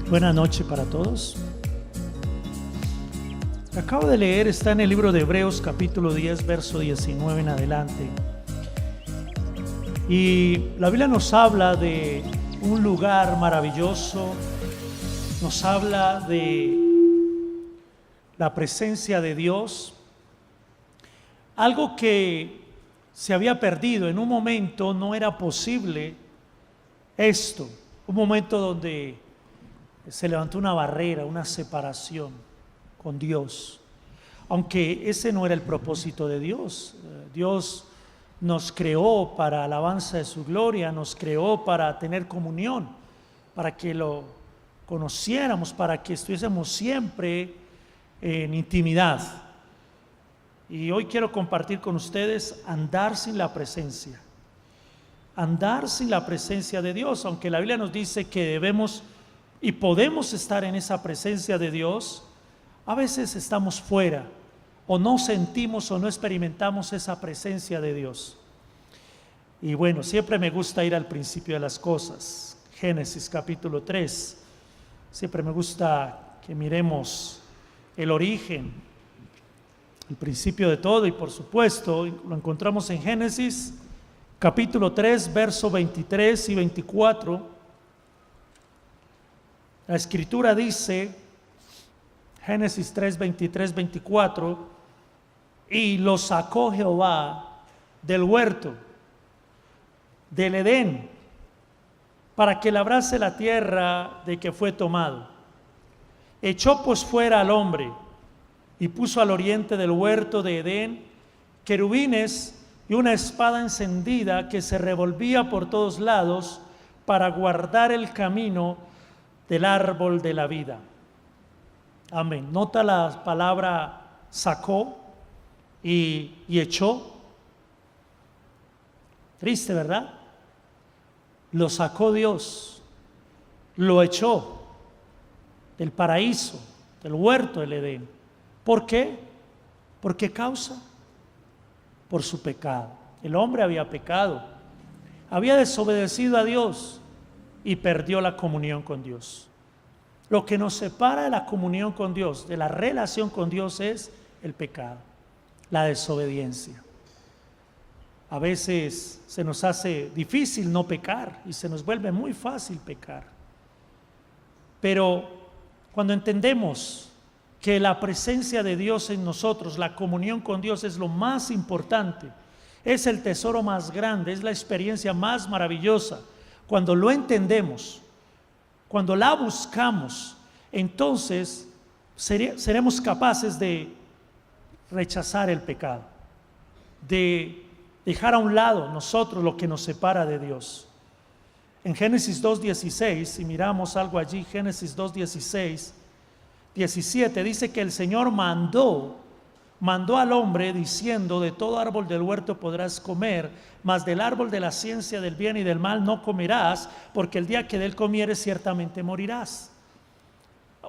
Buenas noches para todos. Acabo de leer, está en el libro de Hebreos capítulo 10, verso 19 en adelante. Y la Biblia nos habla de un lugar maravilloso, nos habla de la presencia de Dios, algo que se había perdido. En un momento no era posible esto, un momento donde se levantó una barrera, una separación con Dios, aunque ese no era el propósito de Dios. Dios nos creó para alabanza de su gloria, nos creó para tener comunión, para que lo conociéramos, para que estuviésemos siempre en intimidad. Y hoy quiero compartir con ustedes andar sin la presencia de Dios, aunque la Biblia nos dice que debemos y podemos estar en esa presencia de Dios. A veces estamos fuera, o no sentimos o no experimentamos esa presencia de Dios. Y bueno, siempre me gusta ir al principio de las cosas. Génesis capítulo 3. Siempre me gusta que miremos el origen, el principio de todo, y por supuesto lo encontramos en Génesis capítulo 3, verso 23 y 24. La Escritura dice, Génesis 3, 23, 24, y lo sacó Jehová del huerto, del Edén, para que labrase la tierra de que fue tomado. Echó pues fuera al hombre, y puso al oriente del huerto de Edén querubines y una espada encendida que se revolvía por todos lados para guardar el camino del árbol de la vida. Amén. Nota la palabra sacó y echó. Triste, ¿verdad? Lo sacó Dios, lo echó del paraíso, del huerto del Edén. ¿Por qué? ¿Por qué causa? Por su pecado. El hombre había pecado, había desobedecido a Dios y perdió la comunión con Dios. Lo que nos separa de la comunión con Dios, de la relación con Dios, es el pecado, la desobediencia. A veces se nos hace difícil no pecar y se nos vuelve muy fácil pecar. Pero cuando entendemos que la presencia de Dios en nosotros, la comunión con Dios es lo más importante, es el tesoro más grande, es la experiencia más maravillosa. Cuando lo entendemos, cuando la buscamos, entonces seremos capaces de rechazar el pecado, de dejar a un lado nosotros lo que nos separa de Dios. En Génesis 2:16, si miramos algo allí, Génesis 2:16, 17, dice que el Señor mandó al hombre diciendo: de todo árbol del huerto podrás comer, mas del árbol de la ciencia del bien y del mal no comerás, porque el día que de él comieres ciertamente morirás.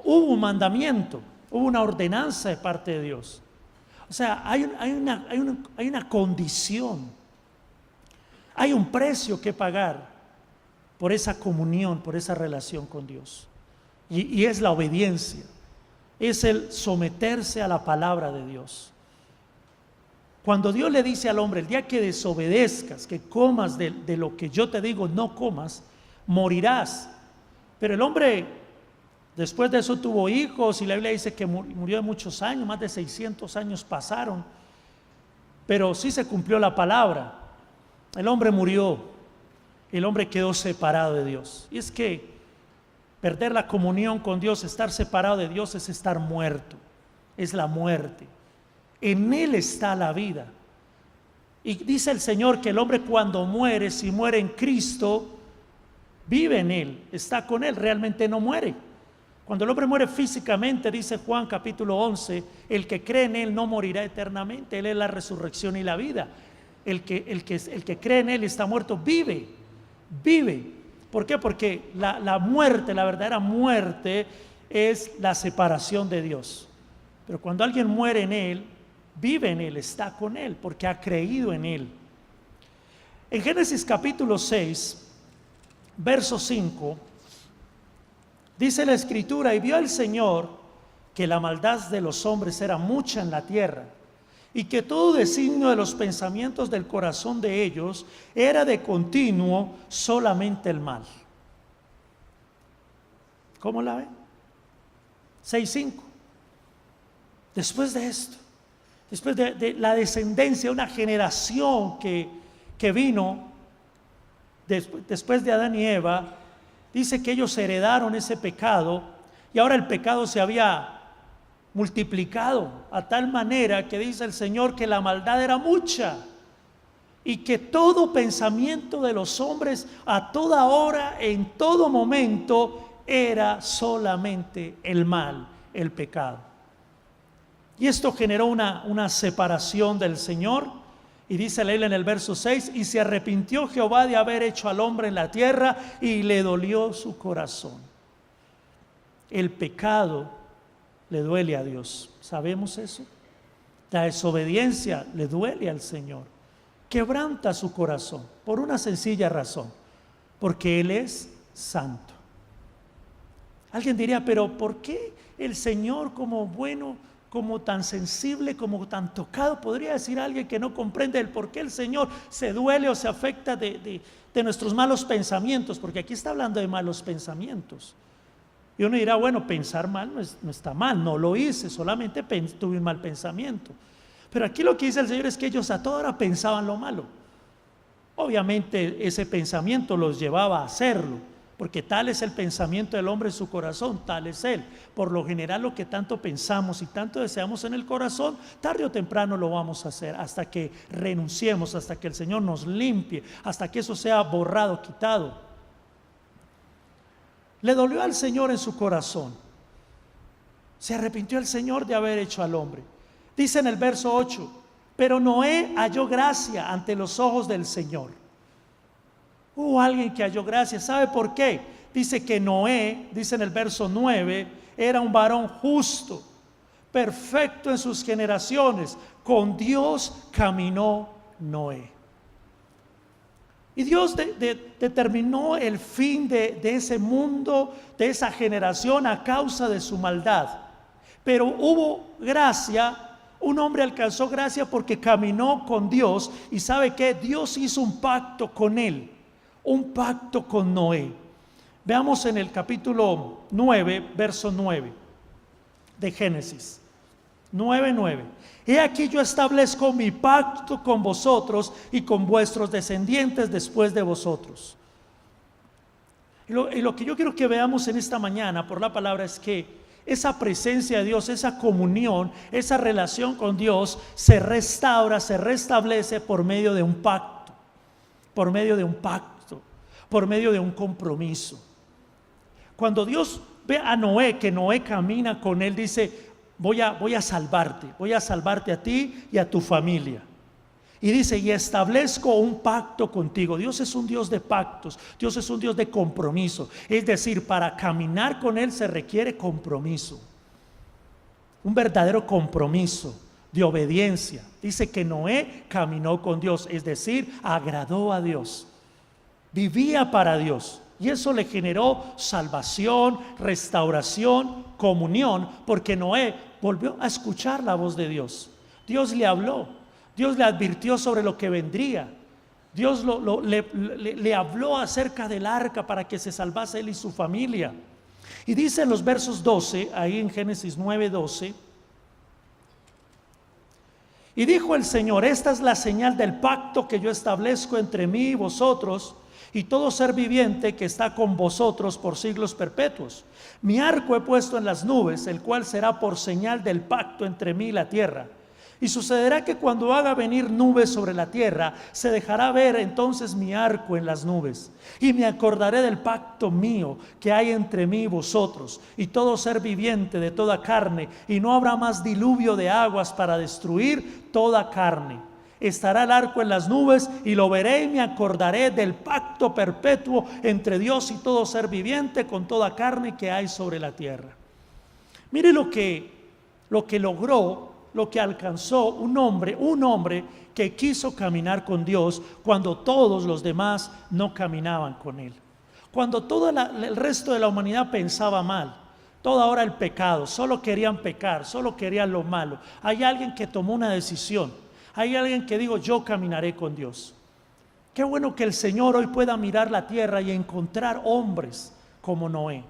Hubo un mandamiento, hubo una ordenanza de parte de Dios. O sea, hay una condición, hay un precio que pagar por esa comunión, por esa relación con Dios. Y es la obediencia, es el someterse a la palabra de Dios. Cuando Dios le dice al hombre: el día que desobedezcas, que comas de lo que yo te digo, no comas, morirás. Pero el hombre después de eso tuvo hijos, y la Biblia dice que murió de muchos años, más de 600 años pasaron, pero sí se cumplió la palabra. El hombre murió, el hombre quedó separado de Dios. Y es que perder la comunión con Dios, estar separado de Dios, es estar muerto, es la muerte. En Él está la vida. Y dice el Señor que el hombre, cuando muere, si muere en Cristo, vive en Él, está con Él, realmente no muere. Cuando el hombre muere físicamente, dice Juan capítulo 11, el que cree en Él no morirá eternamente. Él es la resurrección y la vida. El que cree en Él y está muerto, vive. ¿Por qué? Porque la muerte, la verdadera muerte, es la separación de Dios. Pero cuando alguien muere en Él, vive en Él, está con Él, porque ha creído en Él. En Génesis capítulo 6, verso 5, Dice la Escritura: y vio el Señor que la maldad de los hombres era mucha en la tierra, y que todo designio de los pensamientos del corazón de ellos era de continuo solamente el mal. ¿Cómo la ven? 6:5. Después de esto, después de la descendencia, una generación que vino después de Adán y Eva, dice que ellos heredaron ese pecado, y ahora el pecado se había multiplicado a tal manera que dice el Señor que la maldad era mucha, y que todo pensamiento de los hombres a toda hora, en todo momento, era solamente el mal, el pecado. Y esto generó una separación del Señor. Y dice la Biblia en el verso 6: y se arrepintió Jehová de haber hecho al hombre en la tierra, y le dolió su corazón. El pecado le duele a Dios, ¿sabemos eso? La desobediencia le duele al Señor, quebranta su corazón por una sencilla razón: porque Él es santo. Alguien diría: pero ¿por qué el Señor, como bueno, como tan sensible, como tan tocado? Podría decir alguien que no comprende el por qué el Señor se duele o se afecta de nuestros malos pensamientos, porque aquí está hablando de malos pensamientos. Y uno dirá: bueno, pensar mal no está mal, no lo hice, solamente tuve un mal pensamiento. Pero aquí lo que dice el Señor es que ellos a toda hora pensaban lo malo. Obviamente ese pensamiento los llevaba a hacerlo, porque tal es el pensamiento del hombre en su corazón, tal es él. Por lo general, lo que tanto pensamos y tanto deseamos en el corazón, tarde o temprano lo vamos a hacer, hasta que renunciemos, hasta que el Señor nos limpie, hasta que eso sea borrado, quitado. Le dolió al Señor en su corazón. Se arrepintió el Señor de haber hecho al hombre. Dice en el verso 8: pero Noé halló gracia ante los ojos del Señor. Hubo alguien que halló gracia. ¿Sabe por qué? Dice que Noé, dice en el verso 9, era un varón justo, perfecto en sus generaciones. Con Dios caminó Noé. Y Dios determinó el fin de ese mundo, de esa generación, a causa de su maldad. Pero hubo gracia. Un hombre alcanzó gracia porque caminó con Dios. Y ¿sabe qué? Dios hizo un pacto con él, un pacto con Noé. Veamos en el capítulo 9, verso 9 de Génesis 9:9. He aquí yo establezco mi pacto con vosotros y con vuestros descendientes después de vosotros. Y lo que yo quiero que veamos en esta mañana por la palabra es que esa presencia de Dios, esa comunión, esa relación con Dios se restaura, se restablece por medio de un pacto, por medio de un pacto, por medio de un compromiso. Cuando Dios ve a Noé, que Noé camina con él, dice: voy a salvarte a ti y a tu familia. Y dice: y establezco un pacto contigo. Dios es un Dios de pactos, Dios es un Dios de compromiso. Es decir, para caminar con Él se requiere compromiso, un verdadero compromiso de obediencia. Dice que Noé caminó con Dios, es decir, agradó a Dios, vivía para Dios. Y eso le generó salvación, restauración, comunión, porque Noé volvió a escuchar la voz de Dios. Dios le habló, Dios le advirtió sobre lo que vendría. Dios le habló acerca del arca para que se salvase él y su familia. Y dice en los versos 12, ahí en Génesis 9:12: y dijo el Señor: esta es la señal del pacto que yo establezco entre mí y vosotros y todo ser viviente que está con vosotros por siglos perpetuos. Mi arco he puesto en las nubes, el cual será por señal del pacto entre mí y la tierra. Y sucederá que cuando haga venir nubes sobre la tierra, se dejará ver entonces mi arco en las nubes. Y me acordaré del pacto mío que hay entre mí y vosotros y todo ser viviente de toda carne, y no habrá más diluvio de aguas para destruir toda carne. Estará el arco en las nubes, y lo veré y me acordaré del pacto perpetuo entre Dios y todo ser viviente con toda carne que hay sobre la tierra. Mire lo que logró, lo que alcanzó un hombre que quiso caminar con Dios cuando todos los demás no caminaban con él. Cuando todo el resto de la humanidad pensaba mal, todo ahora el pecado, solo querían pecar, solo querían lo malo. Hay alguien que tomó una decisión, hay alguien que dijo: yo caminaré con Dios. Qué bueno que el Señor hoy pueda mirar la tierra y encontrar hombres como Noé,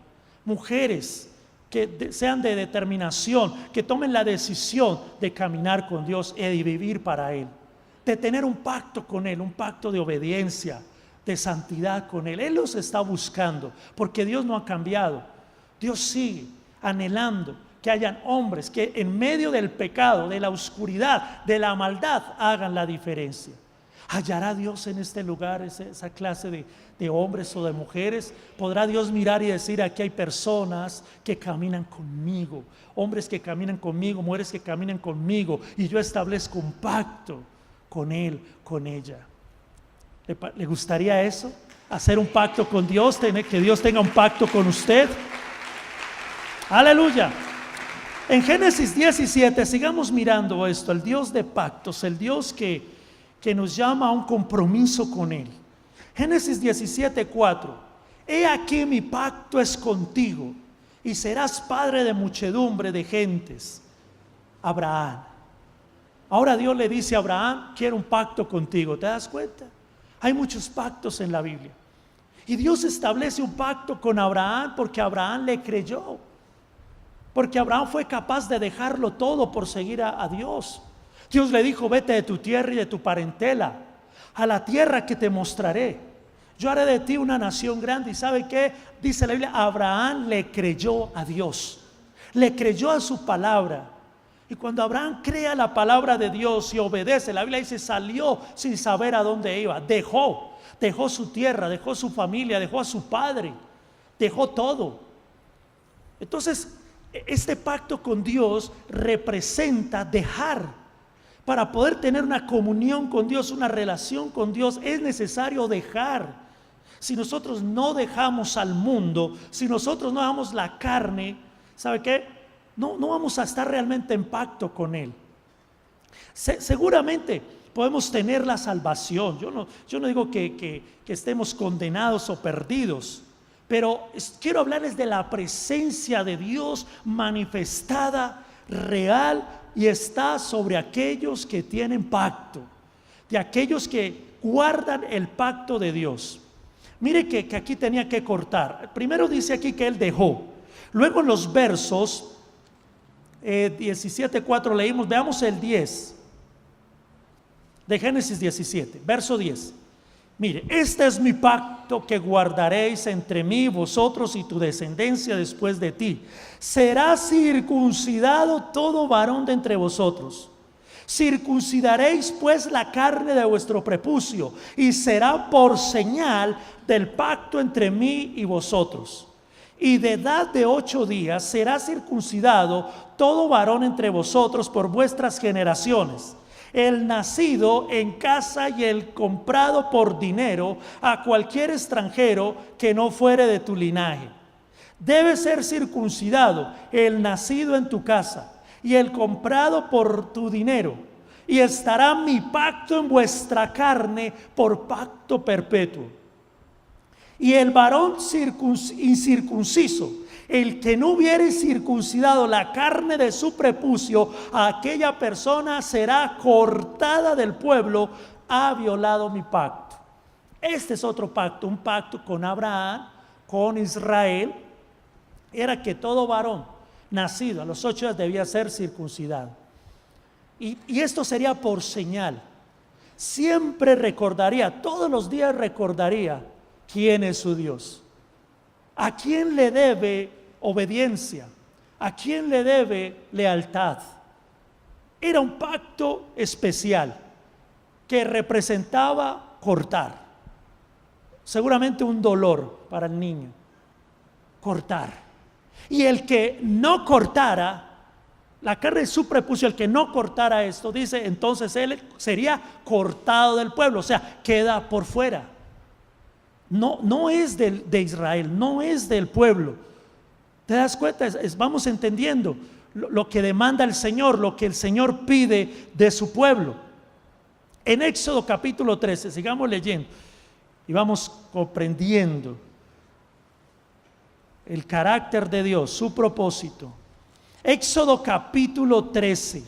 mujeres que sean de determinación, que tomen la decisión de caminar con Dios y de vivir para Él, de tener un pacto con Él, un pacto de obediencia, de santidad con Él. Él los está buscando, porque Dios no ha cambiado. Dios sigue anhelando que hayan hombres que en medio del pecado, de la oscuridad, de la maldad, hagan la diferencia. ¿Hallará Dios en este lugar esa clase de hombres o de mujeres? ¿Podrá Dios mirar y decir: aquí hay personas que caminan conmigo, hombres que caminan conmigo, mujeres que caminan conmigo, y yo establezco un pacto con él, con ella? ¿Le gustaría eso? ¿Hacer un pacto con Dios? ¿Que Dios tenga un pacto con usted? ¡Aleluya! En Génesis 17, sigamos mirando esto. El Dios de pactos, el Dios que nos llama a un compromiso con Él. Génesis 17:4: he aquí mi pacto es contigo, y serás padre de muchedumbre de gentes. Abraham. Ahora Dios le dice a Abraham: quiero un pacto contigo. ¿Te das cuenta? Hay muchos pactos en la Biblia. Y Dios establece un pacto con Abraham porque Abraham le creyó. Porque Abraham fue capaz de dejarlo todo por seguir a Dios. Dios le dijo: vete de tu tierra y de tu parentela a la tierra que te mostraré. Yo haré de ti una nación grande. ¿Y sabe qué? Dice la Biblia: Abraham le creyó a Dios, le creyó a su palabra. Y cuando Abraham cree a la palabra de Dios y obedece, la Biblia dice: salió sin saber a dónde iba. Dejó su tierra, dejó su familia, dejó a su padre, dejó todo. Entonces, este pacto con Dios representa dejar. Para poder tener una comunión con Dios, una relación con Dios, es necesario dejar. Si nosotros no dejamos al mundo, si nosotros no dejamos la carne, ¿sabe qué? No vamos a estar realmente en pacto con Él. Seguramente podemos tener la salvación. Yo no digo que estemos condenados o perdidos, pero quiero hablarles de la presencia de Dios manifestada, real, y está sobre aquellos que tienen pacto, de aquellos que guardan el pacto de Dios. Mire que aquí tenía que cortar. Primero dice aquí que Él dejó. Luego en los versos 17:4 leímos. Veamos el 10 de Génesis 17, verso 10. Mire: este es mi pacto que guardaréis entre mí, vosotros y tu descendencia después de ti. Será circuncidado todo varón de entre vosotros. Circuncidaréis pues la carne de vuestro prepucio, y será por señal del pacto entre mí y vosotros. Y de edad de 8 días será circuncidado todo varón entre vosotros por vuestras generaciones, el nacido en casa y el comprado por dinero a cualquier extranjero que no fuere de tu linaje. Debe ser circuncidado el nacido en tu casa y el comprado por tu dinero, y estará mi pacto en vuestra carne por pacto perpetuo. Y el varón incircunciso, el que no hubiere circuncidado la carne de su prepucio, aquella persona será cortada del pueblo, ha violado mi pacto. Este es otro pacto, un pacto con Abraham, con Israel. Era que todo varón nacido a los 8 días debía ser circuncidado. Y esto sería por señal. Siempre recordaría, todos los días recordaría quién es su Dios, a quién le debe obediencia, a quién le debe lealtad. Era un pacto especial que representaba cortar. Seguramente un dolor para el niño, cortar. Y el que no cortara la carne de su prepucio, el que no cortara esto, dice, entonces él sería cortado del pueblo, o sea, queda por fuera. No es de Israel, no es del pueblo. ¿Te das cuenta? Vamos entendiendo lo que demanda el Señor, lo que el Señor pide de su pueblo. En Éxodo capítulo 13, sigamos leyendo y vamos comprendiendo el carácter de Dios, su propósito. Éxodo capítulo 13,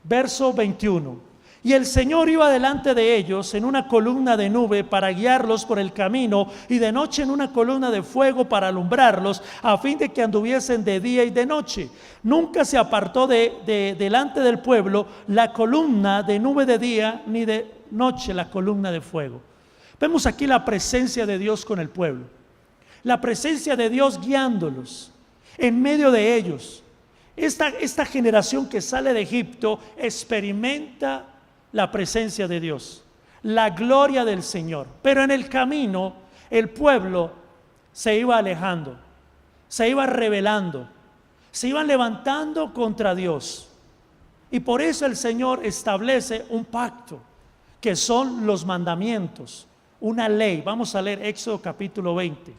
verso 21. Y el Señor iba delante de ellos en una columna de nube para guiarlos por el camino, y de noche en una columna de fuego para alumbrarlos, a fin de que anduviesen de día y de noche. Nunca se apartó delante del pueblo la columna de nube de día, ni de noche la columna de fuego. Vemos aquí la presencia de Dios con el pueblo, la presencia de Dios guiándolos en medio de ellos. Esta generación que sale de Egipto experimenta la presencia de Dios, la gloria del Señor. Pero en el camino el pueblo se iba alejando, se iba rebelando, se iban levantando contra Dios. Y por eso el Señor establece un pacto, que son los mandamientos, una ley. Vamos a leer Éxodo capítulo 20.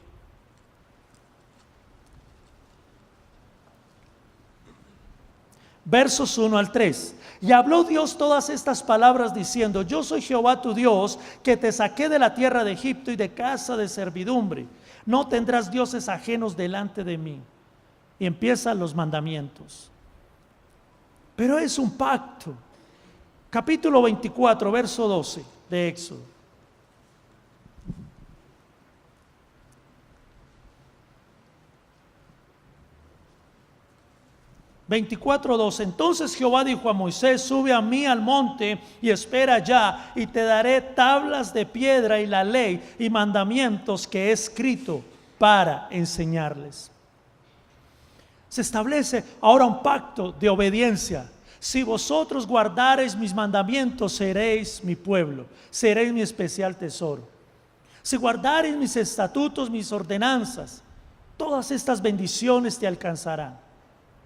Versos 1 al 3. Y habló Dios todas estas palabras diciendo: yo soy Jehová tu Dios, que te saqué de la tierra de Egipto y de casa de servidumbre. No tendrás dioses ajenos delante de mí. Y empiezan los mandamientos. Pero es un pacto. Capítulo 24, verso 12 de Éxodo. 24:2. Entonces Jehová dijo a Moisés: sube a mí al monte y espera allá, y te daré tablas de piedra y la ley y mandamientos que he escrito para enseñarles. Se establece ahora un pacto de obediencia. Si vosotros guardareis mis mandamientos, seréis mi pueblo, seréis mi especial tesoro. Si guardareis mis estatutos, mis ordenanzas, todas estas bendiciones te alcanzarán.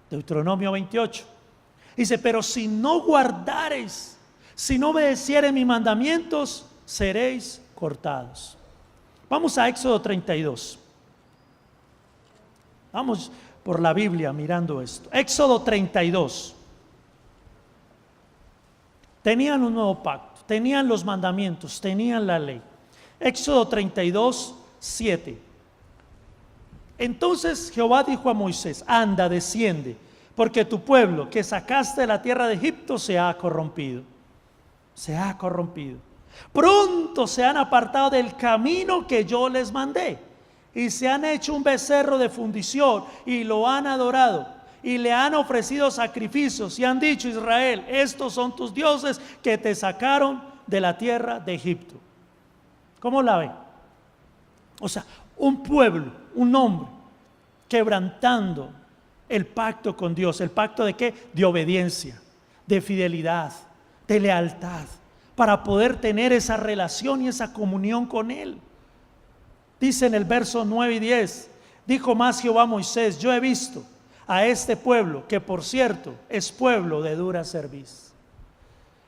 Deuteronomio 28. Dice: pero si no guardareis, si no obedeciereis mis mandamientos, seréis cortados. Vamos a Éxodo 32. Vamos por la Biblia mirando esto. Éxodo 32. Tenían un nuevo pacto, tenían los mandamientos, tenían la ley. Éxodo 32, 7. Entonces Jehová dijo a Moisés: anda, desciende, porque tu pueblo que sacaste de la tierra de Egipto se ha corrompido. Se ha corrompido. Pronto se han apartado del camino que yo les mandé, y se han hecho un becerro de fundición y lo han adorado. Y le han ofrecido sacrificios y han dicho: Israel, estos son tus dioses que te sacaron de la tierra de Egipto. ¿Cómo la ven? O sea, un pueblo, un hombre quebrantando el pacto con Dios. ¿El pacto de qué? De obediencia, de fidelidad, de lealtad, para poder tener esa relación y esa comunión con Él. Dice en el verso 9 y 10: dijo más Jehová a Moisés: yo he visto a este pueblo, que por cierto es pueblo de dura cerviz.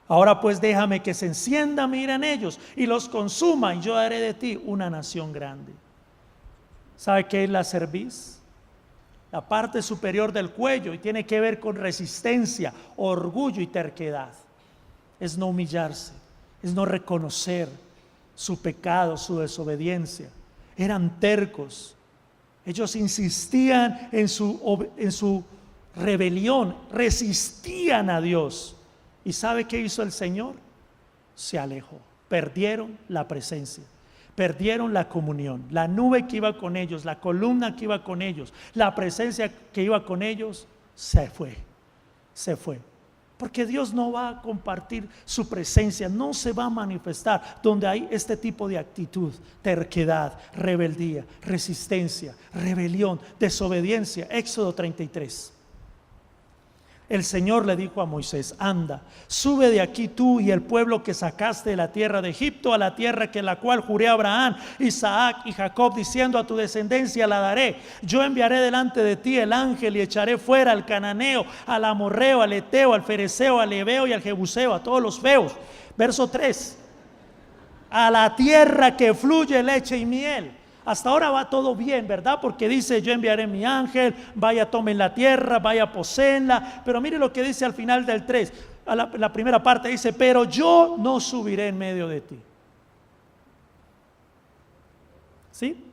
Ahora pues déjame que se encienda mi ira en ellos y los consuma, y yo haré de ti una nación grande. ¿Sabe qué es la cerviz? La parte superior del cuello, y tiene que ver con resistencia, orgullo y terquedad. Es no humillarse, es no reconocer su pecado, su desobediencia. Eran tercos. Ellos insistían en su rebelión, resistían a Dios. ¿Y sabe qué hizo el Señor? Se alejó. Perdieron la presencia, perdieron la comunión. La nube que iba con ellos, la columna que iba con ellos, la presencia que iba con ellos, se fue. Porque Dios no va a compartir su presencia, no se va a manifestar donde hay este tipo de actitud: terquedad, rebeldía, resistencia, rebelión, desobediencia. Éxodo 33. El Señor le dijo a Moisés: anda, sube de aquí tú y el pueblo que sacaste de la tierra de Egipto, a la tierra que la cual juré a Abraham, Isaac y Jacob, diciendo: a tu descendencia la daré. Yo enviaré delante de ti el ángel y echaré fuera al cananeo, al amorreo, al eteo, al fereceo, al heveo y al jebuseo, a todos los feos. Verso 3: a la tierra que fluye leche y miel. Hasta ahora va todo bien, ¿verdad? Porque dice: yo enviaré mi ángel, vaya, tomen la tierra, vaya, poséenla. Pero mire lo que dice al final del 3. La primera parte dice: pero yo no subiré en medio de ti. ¿Sí?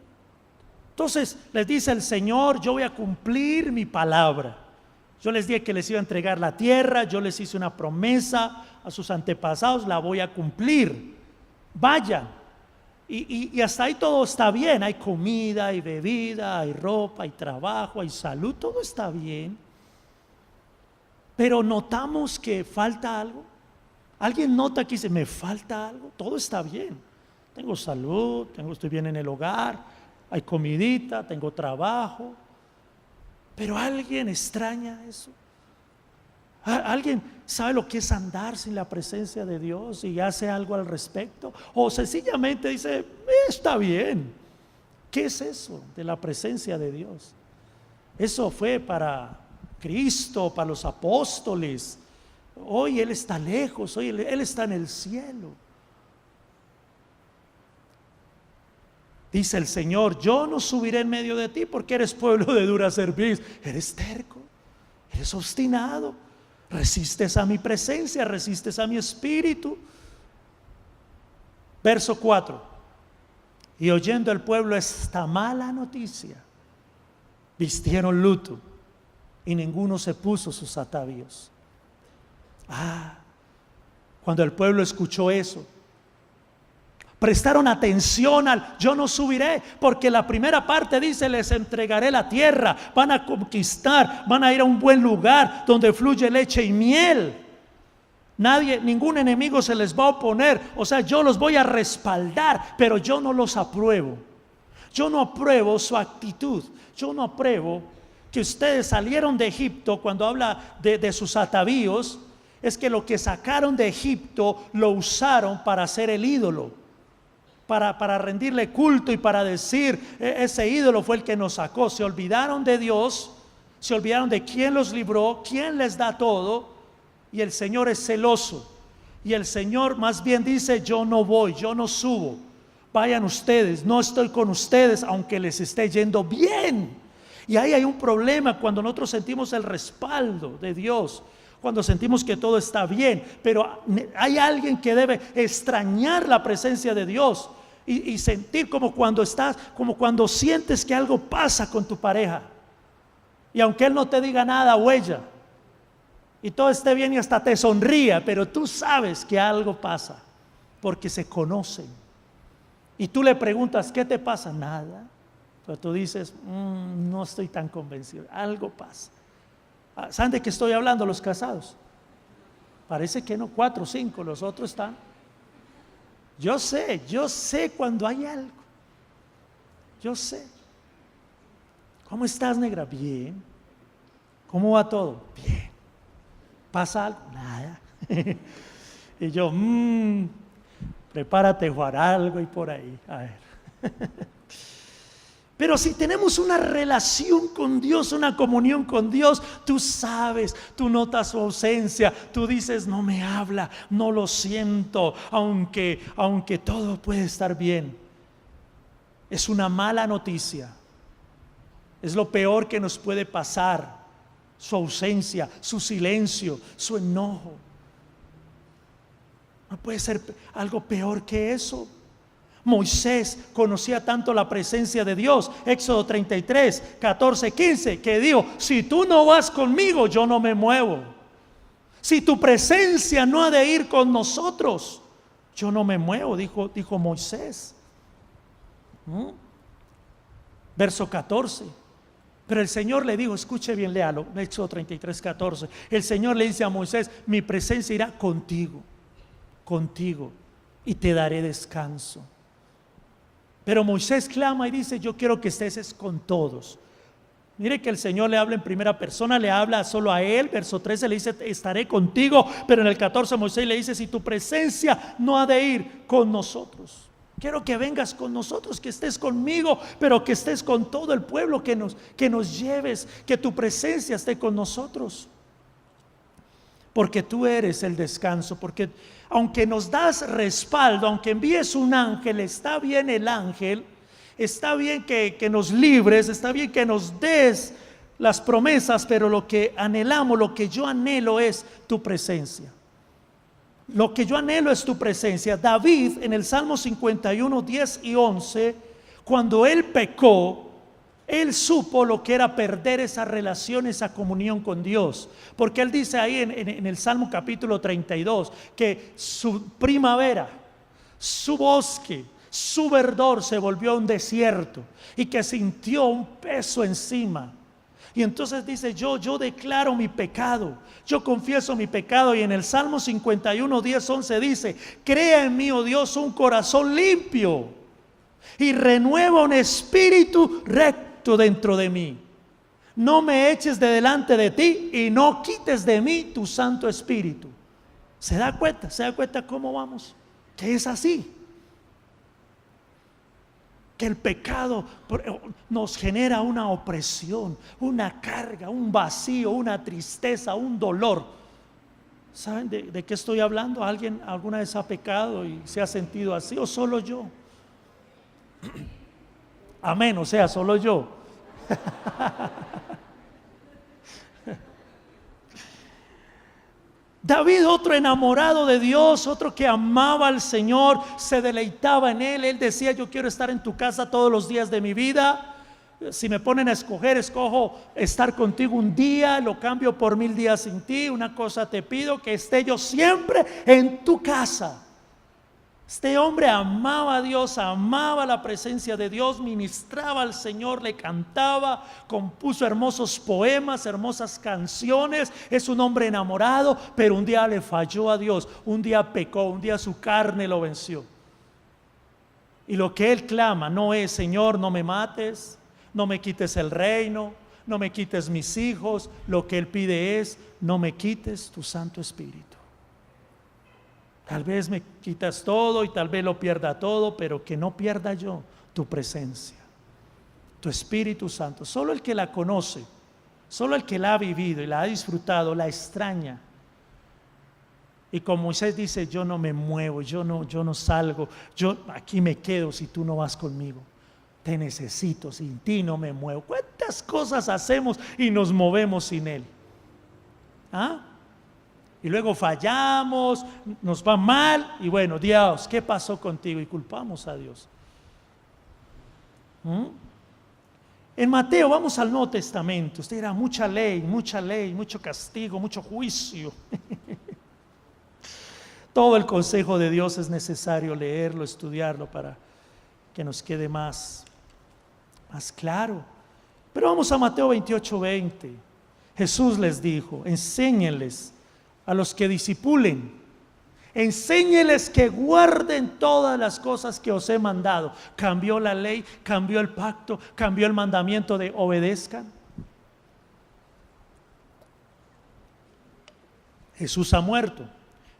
Entonces les dice el Señor: yo voy a cumplir mi palabra. Yo les dije que les iba a entregar la tierra, yo les hice una promesa a sus antepasados, la voy a cumplir. Vayan. Y hasta ahí todo está bien. Hay comida, hay bebida, hay ropa, hay trabajo, hay salud, todo está bien. Pero notamos que falta algo. ¿Alguien nota que dice: me falta algo? Todo está bien. Tengo salud, estoy bien en el hogar, hay comidita, tengo trabajo. Pero ¿alguien extraña eso? ¿Alguien sabe lo que es andar sin la presencia de Dios y hace algo al respecto? O sencillamente dice: está bien. ¿Qué es eso de la presencia de Dios? Eso fue para Cristo, para los apóstoles. Hoy Él está lejos, hoy Él está en el cielo. Dice el Señor: yo no subiré en medio de ti porque eres pueblo de dura cerviz. Eres terco, eres obstinado, resistes a mi presencia, resistes a mi espíritu. Verso 4: y oyendo el pueblo esta mala noticia, vistieron luto y ninguno se puso sus atavíos. Cuando el pueblo escuchó eso, prestaron atención al yo no subiré, porque la primera parte dice: les entregaré la tierra, van a conquistar, van a ir a un buen lugar donde fluye leche y miel. Ningún enemigo se les va a oponer. O sea, yo los voy a respaldar, pero yo no los apruebo. Yo no apruebo su actitud. Yo no apruebo que ustedes salieron de Egipto. Cuando habla de sus atavíos, es que lo que sacaron de Egipto lo usaron para hacer el ídolo, para rendirle culto y para decir: ese ídolo fue el que nos sacó. Se olvidaron de Dios, se olvidaron de quién los libró, quién les da todo. Y el Señor es celoso, y el Señor más bien dice: yo no voy, yo no subo, vayan ustedes, no estoy con ustedes aunque les esté yendo bien. Y ahí hay un problema cuando nosotros sentimos el respaldo de Dios, cuando sentimos que todo está bien, pero hay alguien que debe extrañar la presencia de Dios y sentir como cuando sientes que algo pasa con tu pareja, y aunque él no te diga nada, huella, y todo esté bien y hasta te sonría, pero tú sabes que algo pasa porque se conocen. Y tú le preguntas: ¿qué te pasa? Nada. Pero tú dices: no estoy tan convencido, algo pasa. ¿Saben de qué estoy hablando, los casados? Parece que no, 4 o 5, los otros están. Yo sé cuando hay algo. Yo sé. ¿Cómo estás, negra? Bien. ¿Cómo va todo? Bien. ¿Pasa algo? Nada. Y yo: prepárate, Juan, algo y por ahí. A ver. Pero si tenemos una relación con Dios, una comunión con Dios, tú sabes, tú notas su ausencia, tú dices: no me habla, no lo siento, aunque todo puede estar bien. Es una mala noticia, es lo peor que nos puede pasar. Su ausencia, su silencio, su enojo. No puede ser algo peor que eso. Moisés conocía tanto la presencia de Dios, Éxodo 33, 14, 15, que dijo: si tú no vas conmigo, yo no me muevo. Si tu presencia no ha de ir con nosotros, yo no me muevo, dijo Moisés. Verso 14. Pero el Señor le dijo, escuche bien, léalo, Éxodo 33, 14. El Señor le dice a Moisés: mi presencia irá contigo, y te daré descanso. Pero Moisés clama y dice: yo quiero que estés con todos. Mire que el Señor le habla en primera persona, le habla solo a él. Verso 13 le dice: estaré contigo. Pero en el 14 Moisés le dice: si tu presencia no ha de ir con nosotros, quiero que vengas con nosotros, que estés conmigo, pero que estés con todo el pueblo, que nos lleves, que tu presencia esté con nosotros. Porque tú eres el descanso, porque aunque nos das respaldo, aunque envíes un ángel, está bien el ángel, está bien que nos libres, está bien que nos des las promesas, pero lo que anhelamos, lo que yo anhelo es tu presencia. Lo que yo anhelo es tu presencia. David en el Salmo 51, 10 y 11, cuando él pecó, Él supo lo que era perder esa relación, esa comunión con Dios. Porque Él dice ahí en el Salmo capítulo 32 que su primavera, su bosque, su verdor se volvió un desierto y que sintió un peso encima. Y entonces dice, yo declaro mi pecado, yo confieso mi pecado. Y en el Salmo 51, 10, 11 dice, crea en mí, oh Dios, un corazón limpio y renueva un espíritu recto dentro de mí. No me eches de delante de ti y no quites de mí tu Santo Espíritu. ¿Se da cuenta? ¿Se da cuenta cómo vamos? Que es así. Que el pecado nos genera una opresión, una carga, un vacío, una tristeza, un dolor. ¿Saben de qué estoy hablando? ¿Alguien alguna vez ha pecado y se ha sentido así? ¿O solo yo? Amén, o sea, solo yo. David, otro enamorado de Dios, otro que amaba al Señor, se deleitaba en Él. Él decía, yo quiero estar en tu casa todos los días de mi vida. Si me ponen a escoger, escojo estar contigo un día, lo cambio por 1000 días sin ti. Una cosa te pido, que esté yo siempre en tu casa. Este hombre amaba a Dios, amaba la presencia de Dios, ministraba al Señor, le cantaba, compuso hermosos poemas, hermosas canciones. Es un hombre enamorado, pero un día le falló a Dios, un día pecó, un día su carne lo venció. Y lo que él clama no es, Señor, no me mates, no me quites el reino, no me quites mis hijos. Lo que él pide es, no me quites tu Santo Espíritu. Tal vez me quitas todo y tal vez lo pierda todo, pero que no pierda yo tu presencia, tu Espíritu Santo. Solo el que la conoce, solo el que la ha vivido y la ha disfrutado, la extraña. Y como Moisés dice, yo no me muevo, yo no salgo, yo aquí me quedo si tú no vas conmigo. Te necesito, sin ti no me muevo. ¿Cuántas cosas hacemos y nos movemos sin Él? ¿Ah? Y luego fallamos, nos va mal y bueno, Dios, ¿qué pasó contigo? Y culpamos a Dios. En Mateo, vamos al Nuevo Testamento. Usted dirá, mucha ley, mucho castigo, mucho juicio. Todo el consejo de Dios es necesario leerlo, estudiarlo para que nos quede más claro. Pero vamos a Mateo 28:20. Jesús les dijo, enséñenles a los que discipulen, enséñeles que guarden todas las cosas que os he mandado. Cambió la ley, cambió el pacto, cambió el mandamiento de obedezcan. Jesús ha muerto,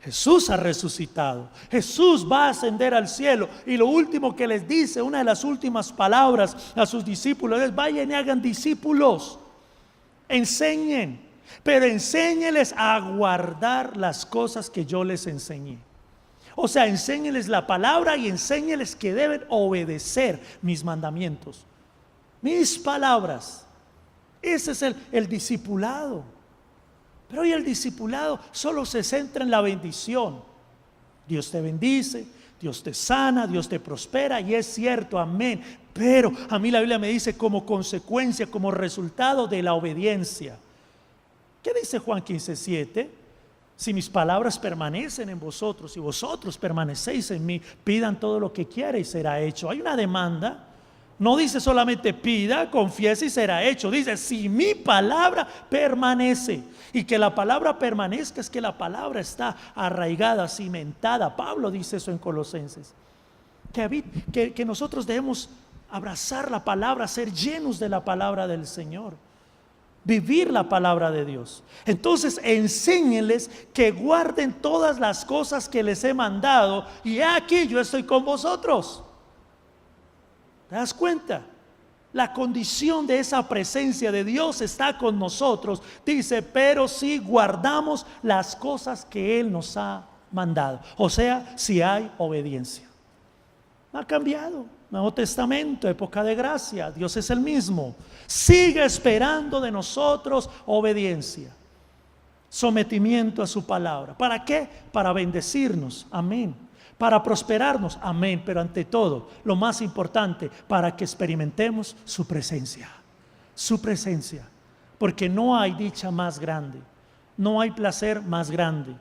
Jesús ha resucitado, Jesús va a ascender al cielo. Y lo último que les dice, una de las últimas palabras a sus discípulos es, vayan y hagan discípulos, enseñen. Pero enséñeles a guardar las cosas que yo les enseñé. O sea, enséñeles la palabra y enséñeles que deben obedecer mis mandamientos, mis palabras. Ese es el discipulado. Pero hoy el discipulado solo se centra en la bendición. Dios te bendice, Dios te sana, Dios te prospera, y es cierto, amén. Pero a mí la Biblia me dice como consecuencia, como resultado de la obediencia. ¿Qué dice Juan 15:7? Si mis palabras permanecen en vosotros y vosotros permanecéis en mí, pidan todo lo que quiera y será hecho. Hay una demanda. No dice solamente pida, confiese y será hecho. Dice, si mi palabra permanece. Y que la palabra permanezca es que la palabra está arraigada, cimentada. Pablo dice eso en Colosenses. Que nosotros debemos abrazar la palabra, ser llenos de la palabra del Señor. Vivir la palabra de Dios. Entonces enséñenles que guarden todas las cosas que les he mandado, y aquí yo estoy con vosotros. ¿Te das cuenta? La condición de esa presencia de Dios está con nosotros. Dice, pero si guardamos las cosas que Él nos ha mandado. O sea, si hay obediencia. No ha cambiado. Nuevo Testamento, época de gracia, Dios es el mismo. Sigue esperando de nosotros obediencia, sometimiento a su palabra. ¿Para qué? Para bendecirnos, amén. para prosperarnos, amén, pero ante todo, lo más importante, para que experimentemos su presencia, porque no hay dicha más grande, no hay placer más grande.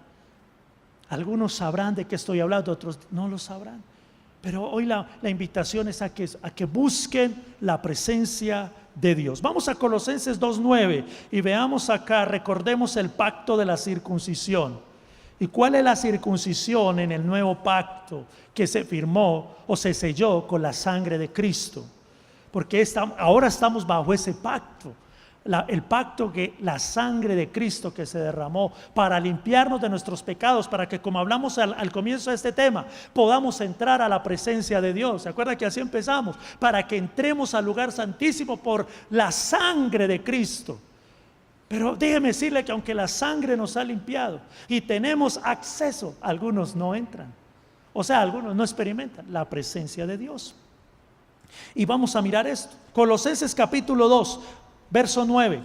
Algunos sabrán de qué estoy hablando, otros no lo sabrán, pero hoy la invitación es a que busquen la presencia de Dios. Vamos a Colosenses 2:9 y veamos acá, recordemos el pacto de la circuncisión. ¿Y cuál es la circuncisión en el nuevo pacto que se firmó o se selló con la sangre de Cristo? Porque ahora estamos bajo ese pacto, el pacto que la sangre de Cristo que se derramó para limpiarnos de nuestros pecados, para que, como hablamos al comienzo de este tema, podamos entrar a la presencia de Dios. ¿Se acuerda que así empezamos? Para que entremos al lugar santísimo por la sangre de Cristo. Pero déjeme decirle que aunque la sangre nos ha limpiado y tenemos acceso, algunos no entran. O sea, algunos no experimentan la presencia de Dios. Y vamos a mirar esto. Colosenses capítulo 2, verso 9.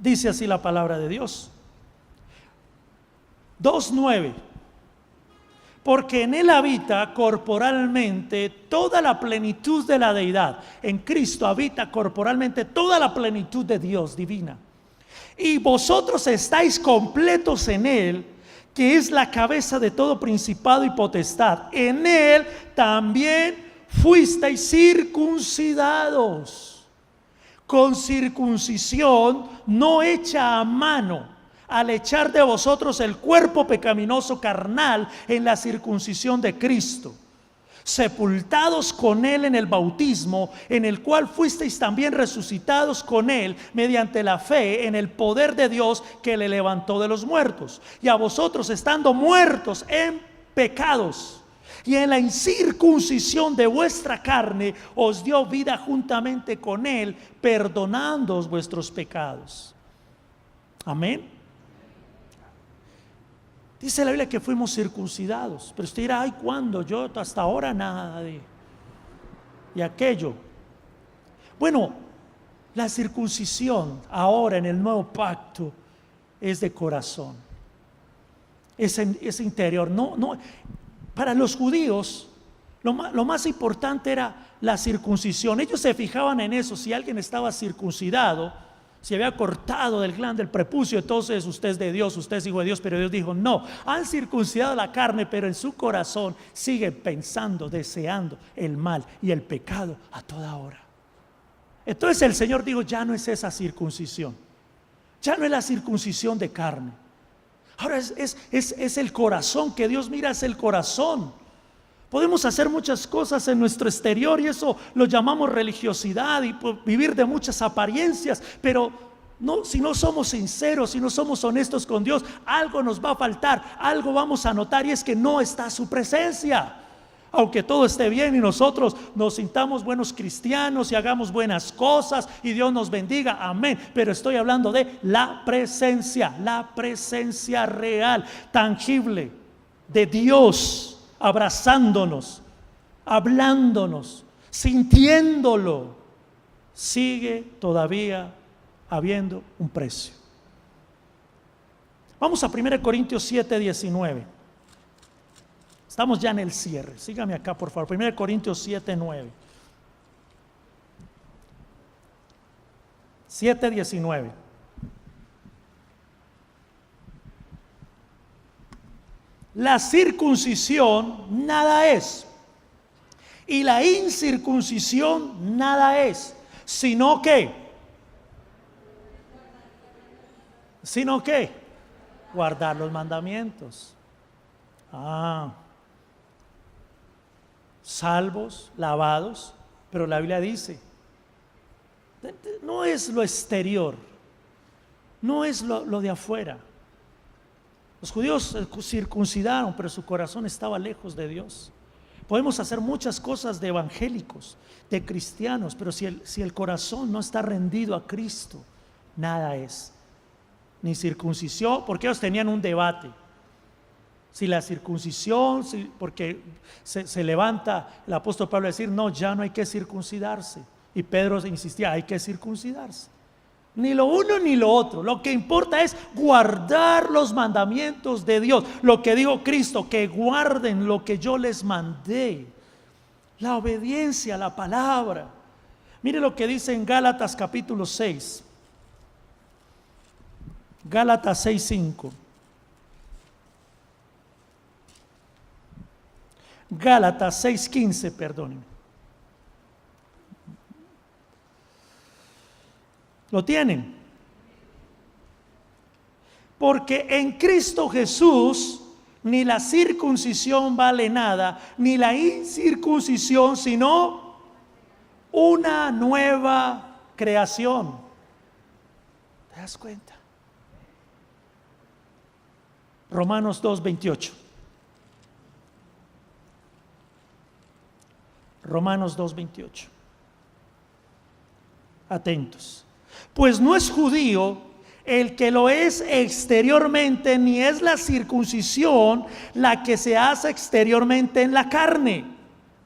Dice así la palabra de Dios. 2:9. Porque en Él habita corporalmente toda la plenitud de la deidad. En Cristo habita corporalmente toda la plenitud de Dios divina. Y vosotros estáis completos en Él, que es la cabeza de todo principado y potestad. En Él también fuisteis circuncidados, con circuncisión no hecha a mano, al echar de vosotros el cuerpo pecaminoso carnal en la circuncisión de Cristo, sepultados con Él en el bautismo, en el cual fuisteis también resucitados con Él mediante la fe en el poder de Dios que le levantó de los muertos. Y a vosotros, estando muertos en pecados y en la incircuncisión de vuestra carne, os dio vida juntamente con Él, perdonándoos vuestros pecados. Amén. Dice la Biblia que fuimos circuncidados, pero usted dirá, ay, ¿cuándo? Yo hasta ahora nada de y aquello. Bueno, la circuncisión ahora en el nuevo pacto es de corazón, es interior. No, para los judíos lo más importante era la circuncisión. Ellos se fijaban en eso. Si alguien estaba circuncidado, se había cortado del glande del prepucio, entonces usted es de Dios, usted es hijo de Dios. Pero Dios dijo, no, han circuncidado la carne, pero en su corazón sigue pensando, deseando el mal y el pecado a toda hora. Entonces el Señor dijo, ya no es esa circuncisión, ya no es la circuncisión de carne. Ahora es el corazón que Dios mira, es el corazón. Podemos hacer muchas cosas en nuestro exterior y eso lo llamamos religiosidad y vivir de muchas apariencias, pero si no somos sinceros, si no somos honestos con Dios, algo nos va a faltar, algo vamos a notar, y es que no está su presencia. Aunque todo esté bien y nosotros nos sintamos buenos cristianos y hagamos buenas cosas y Dios nos bendiga, amén, pero estoy hablando de la presencia real, tangible de Dios, abrazándonos, hablándonos, sintiéndolo. Sigue todavía habiendo un precio. Vamos a 1 Corintios 7:19. Estamos ya en el cierre. Sígame acá, por favor. 1 Corintios 7:9. 7:19. La circuncisión nada es, y la incircuncisión nada es, sino que guardar los mandamientos. Salvos, lavados, pero la Biblia dice, no es lo exterior, no es lo de afuera. Los judíos circuncidaron, pero su corazón estaba lejos de Dios. Podemos hacer muchas cosas de evangélicos, de cristianos, pero si el corazón no está rendido a Cristo, nada es. Ni circuncisión, porque ellos tenían un debate. Si la circuncisión, porque se levanta el apóstol Pablo a decir, no, ya no hay que circuncidarse. Y Pedro insistía, hay que circuncidarse. Ni lo uno ni lo otro. Lo que importa es guardar los mandamientos de Dios. Lo que dijo Cristo, que guarden lo que yo les mandé. La obediencia a la palabra. Mire lo que dice en Gálatas capítulo 6. Gálatas 6:5. Gálatas 6:15, perdónenme. ¿Lo tienen? Porque en Cristo Jesús ni la circuncisión vale nada, ni la incircuncisión, sino una nueva creación. ¿Te das cuenta? Romanos 2:28. Romanos 2:28. Atentos. Pues no es judío el que lo es exteriormente, ni es la circuncisión la que se hace exteriormente en la carne.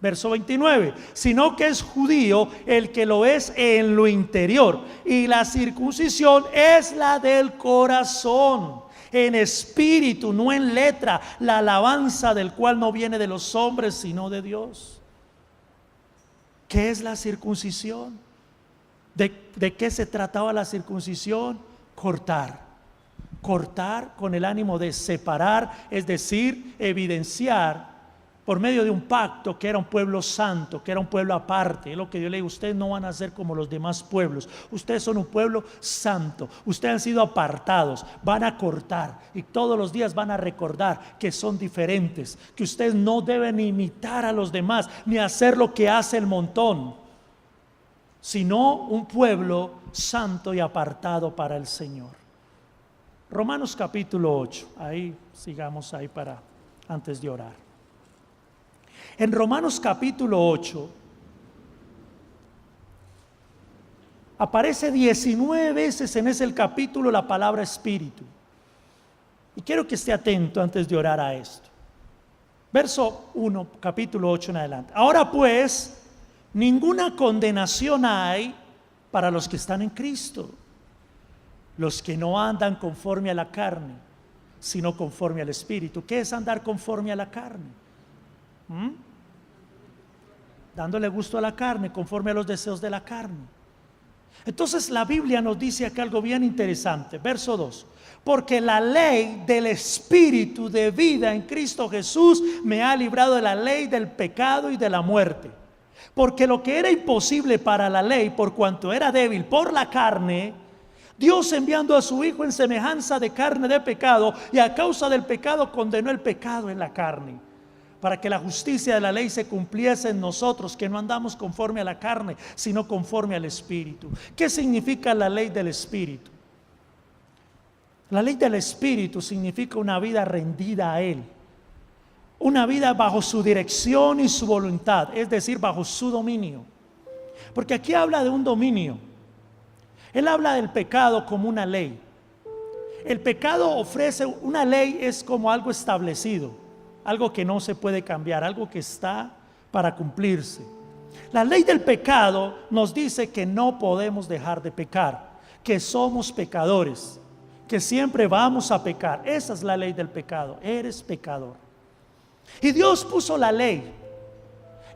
Verso 29. Sino que es judío el que lo es en lo interior, y la circuncisión es la del corazón, en espíritu, no en letra, la alabanza del cual no viene de los hombres, sino de Dios. ¿Qué es la circuncisión? ¿De qué se trataba la circuncisión? Cortar con el ánimo de separar, es decir, evidenciar por medio de un pacto que era un pueblo santo, que era un pueblo aparte. Es lo que yo le digo: ustedes no van a ser como los demás pueblos, ustedes son un pueblo santo, ustedes han sido apartados. Van a cortar y todos los días van a recordar que son diferentes, que ustedes no deben imitar a los demás ni hacer lo que hace el montón, sino un pueblo santo y apartado para el Señor. Romanos capítulo 8, ahí sigamos ahí para antes de orar. En Romanos capítulo 8 aparece 19 veces en ese capítulo la palabra espíritu. Y quiero que esté atento antes de orar a esto. Verso 1, capítulo 8 en adelante. Ahora pues, ninguna condenación hay para los que están en Cristo, los que no andan conforme a la carne, sino conforme al Espíritu. ¿Qué es andar conforme a la carne? Dándole gusto a la carne, conforme a los deseos de la carne. Entonces la Biblia nos dice acá algo bien interesante. Verso 2. Porque la ley del Espíritu de vida en Cristo Jesús me ha librado de la ley del pecado y de la muerte. Porque lo que era imposible para la ley, por cuanto era débil por la carne, Dios, enviando a su Hijo en semejanza de carne de pecado, y a causa del pecado condenó el pecado en la carne, para que la justicia de la ley se cumpliese en nosotros, que no andamos conforme a la carne, sino conforme al Espíritu. ¿Qué significa la ley del Espíritu? La ley del Espíritu significa una vida rendida a Él, una vida bajo su dirección y su voluntad, es decir, bajo su dominio. Porque aquí habla de un dominio. Él habla del pecado como una ley. El pecado ofrece una ley, es como algo establecido, algo que no se puede cambiar, algo que está para cumplirse. La ley del pecado nos dice que no podemos dejar de pecar, que somos pecadores, que siempre vamos a pecar. Esa es la ley del pecado. Eres pecador. Y Dios puso la ley,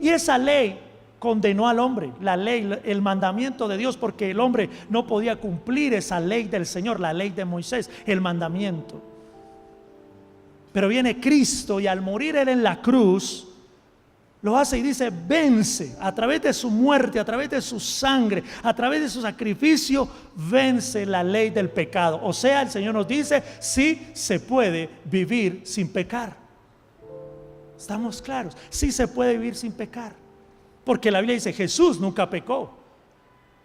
y esa ley condenó al hombre. La ley, el mandamiento de Dios, porque el hombre no podía cumplir esa ley del Señor, la ley de Moisés, el mandamiento. Pero viene Cristo, y al morir Él en la cruz, lo hace y dice: vence a través de su muerte, a través de su sangre, a través de su sacrificio, vence la ley del pecado. O sea, el Señor nos dice: sí se puede vivir sin pecar. ¿Estamos claros? Sí se puede vivir sin pecar, porque la Biblia dice: Jesús nunca pecó,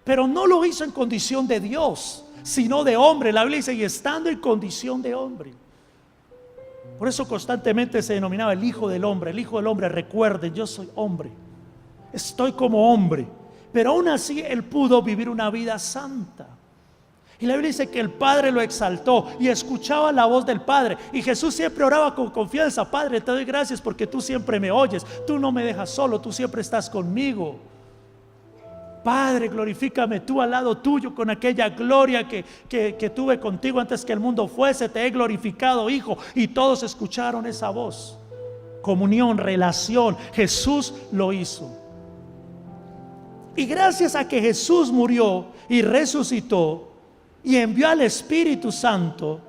pero no lo hizo en condición de Dios, sino de hombre. La Biblia dice: y estando en condición de hombre. Por eso constantemente se denominaba el Hijo del Hombre. El Hijo del Hombre, recuerden, yo soy hombre, estoy como hombre, pero aún así Él pudo vivir una vida santa. Y la Biblia dice que el Padre lo exaltó y escuchaba la voz del Padre. Y Jesús siempre oraba con confianza: Padre, te doy gracias porque tú siempre me oyes, tú no me dejas solo, tú siempre estás conmigo. Padre, glorifícame tú al lado tuyo con aquella gloria que tuve contigo antes que el mundo fuese. Te he glorificado, Hijo. Y todos escucharon esa voz. Comunión, relación. Jesús lo hizo. Y gracias a que Jesús murió y resucitó y envió al Espíritu Santo,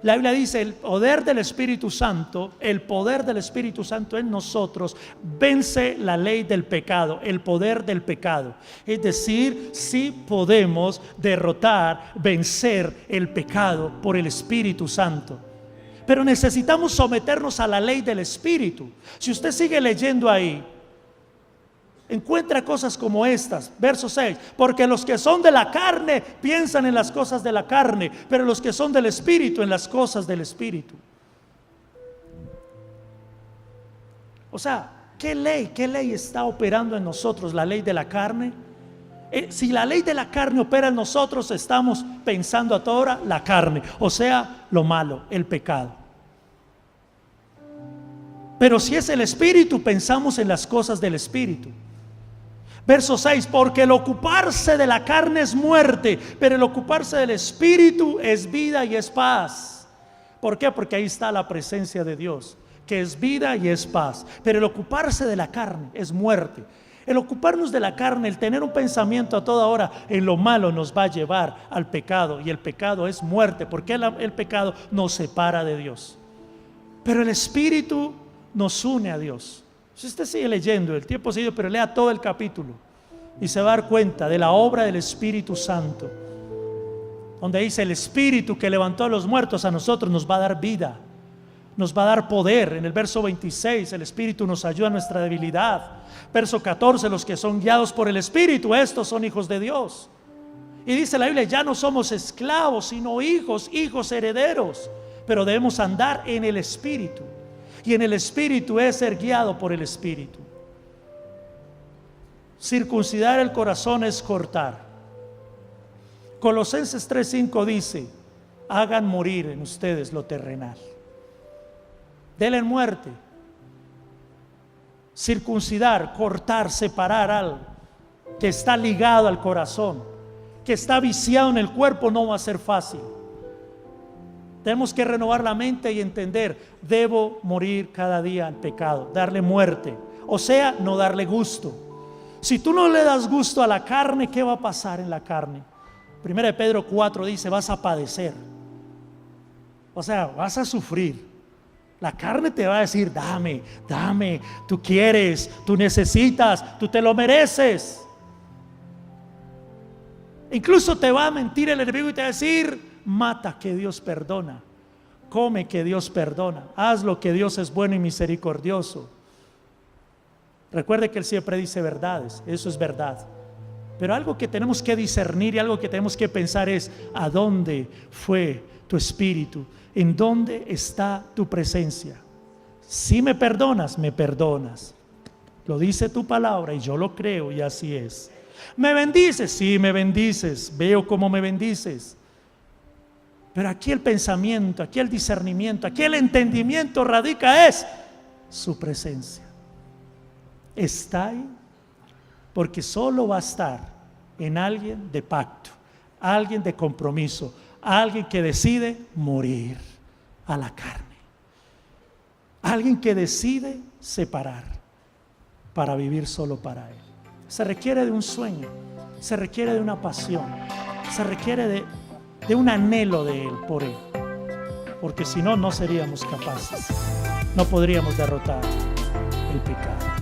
la Biblia dice: el poder del Espíritu Santo en nosotros vence la ley del pecado, el poder del pecado. Es decir, sí podemos derrotar, vencer el pecado por el Espíritu Santo. Pero necesitamos someternos a la ley del Espíritu. Si usted sigue leyendo ahí, encuentra cosas como estas, verso 6: porque los que son de la carne piensan en las cosas de la carne, pero los que son del Espíritu en las cosas del Espíritu. O sea, ¿qué ley está operando en nosotros? ¿La ley de la carne? Si la ley de la carne opera en nosotros, estamos pensando a toda hora la carne, o sea, lo malo, el pecado. Pero si es el Espíritu, pensamos en las cosas del Espíritu. Verso 6: porque el ocuparse de la carne es muerte, pero el ocuparse del Espíritu es vida y es paz. ¿Por qué? Porque ahí está la presencia de Dios, que es vida y es paz. Pero el ocuparse de la carne es muerte. El ocuparnos de la carne, el tener un pensamiento a toda hora en lo malo, nos va a llevar al pecado. Y el pecado es muerte, porque el pecado nos separa de Dios. Pero el Espíritu nos une a Dios. Si usted sigue leyendo, el tiempo sigue, pero lea todo el capítulo y se va a dar cuenta de la obra del Espíritu Santo, donde dice: el Espíritu que levantó a los muertos a nosotros nos va a dar vida, nos va a dar poder. En el verso 26, el Espíritu nos ayuda en nuestra debilidad. Verso 14: los que son guiados por el Espíritu, estos son hijos de Dios. Y dice la Biblia: ya no somos esclavos, sino hijos herederos, pero debemos andar en el Espíritu. Y en el Espíritu es ser guiado por el Espíritu. Circuncidar el corazón es cortar. Colosenses 3:5 dice: hagan morir en ustedes lo terrenal. Denle muerte. Circuncidar, cortar, separar algo que está ligado al corazón, que está viciado en el cuerpo, no va a ser fácil. Tenemos que renovar la mente y entender: debo morir cada día al pecado, darle muerte, o sea, no darle gusto. Si tú no le das gusto a la carne, ¿qué va a pasar en la carne? 1 Pedro 4 dice: vas a padecer, o sea, vas a sufrir. La carne te va a decir: dame, tú quieres, tú necesitas, tú te lo mereces. Incluso te va a mentir el enemigo y te va a decir: mata, que Dios perdona; come, que Dios perdona; haz lo, que Dios es bueno y misericordioso. Recuerde que Él siempre dice verdades, eso es verdad. Pero algo que tenemos que discernir y algo que tenemos que pensar es: ¿a dónde fue tu espíritu? ¿En dónde está tu presencia? Si me perdonas, me perdonas. Lo dice tu palabra y yo lo creo, y así es. ¿Me bendices? Sí, me bendices. Veo cómo me bendices. Pero aquí el pensamiento, aquí el discernimiento, aquí el entendimiento radica es su presencia. Está ahí, porque solo va a estar en alguien de pacto, alguien de compromiso, alguien que decide morir a la carne, alguien que decide separar para vivir solo para Él. Se requiere de un sueño, se requiere de una pasión, se requiere de un anhelo de Él, por Él, porque si no, no seríamos capaces, no podríamos derrotar el pecado.